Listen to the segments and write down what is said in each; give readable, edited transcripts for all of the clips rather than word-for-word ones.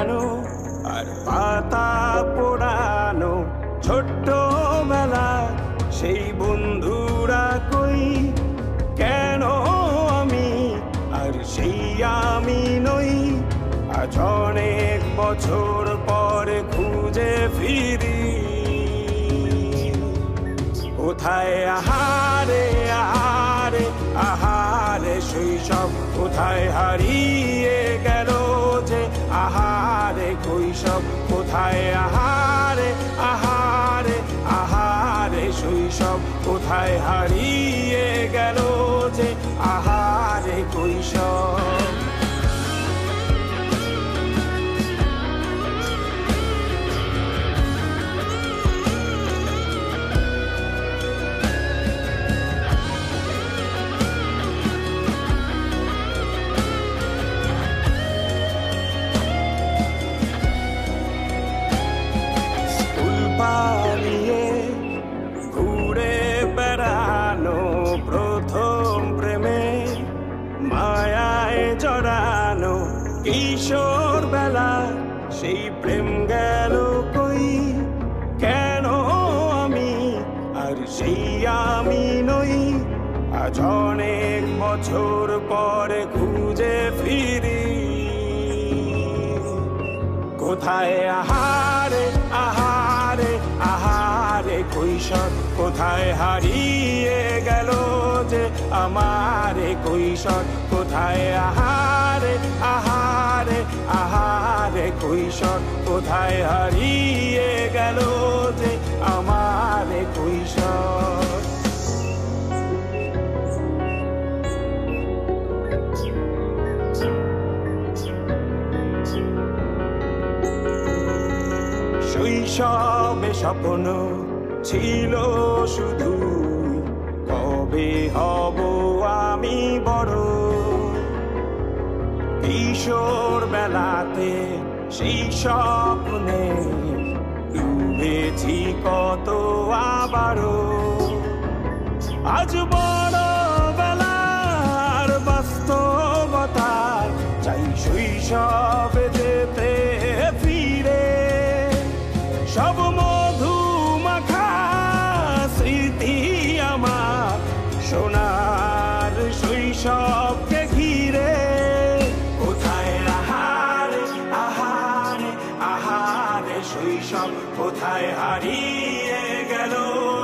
হারানো আর পাতা পোড়ানো ছোট্টবেলা সেই বন্ধুরা কই কেন আমি আর সেই আমি নই আজ অনেক বছর পরে খুঁজে ফিরি কোথায় আহারে আহারে আহারে শৈশব কোথায় হারিয়ে গেল যে আহারে কৈশব কোথায় আহারে আহারে আহারে শৈশব কোথায় হারিয়ে গেল যে আহারে কৈশব পালিয়ে ঘুরে বেড়ানো প্রথম প্রেমে মায়ায় জড়ানো কিশোর বেলা সেই প্রেম গেল কই কেন আমি আর সেই আমি নই আজ অনেক বছর পরে খুঁজে ফিরি কোথায় আহারে আহারে আহারে কৈশোর কোথায় হারিয়ে গেল যে আমারে কৈশোর কোথায় আহারে আহারে আহারে কৈশোর কোথায় হারিয়ে গেল যে আমারে কৈশোর শৈশবে স্বপ্ন ছিল শুধু কবে হব আমি বড় কিশোর বেলাতে সেই স্বপ্নে ডুবেছি কত আবারও আজ বড় বেলার বাস্তবতায় চাই শৈশবে যেতে ফিরে সব মধু মাখা স্মৃতি আমার সোনার শৈশবকে ঘিরে কোথায় আহারে আহারে আহারে শৈশব কোথায় হারিয়ে গেল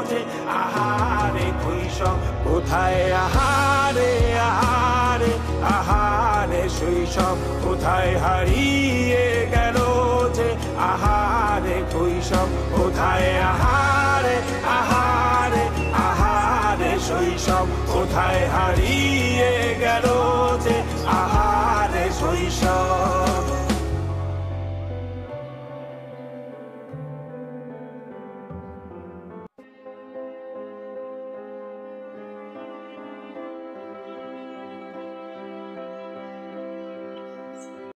যে আহারে কৈশোর কোথায় আহারে আহারে আহারে শৈশব কোথায় হারিয়ে গেল যে আহারে কৈশোর কোথায় আহারে আহারে আহারে শৈশব কোথায় হারিয়ে গেল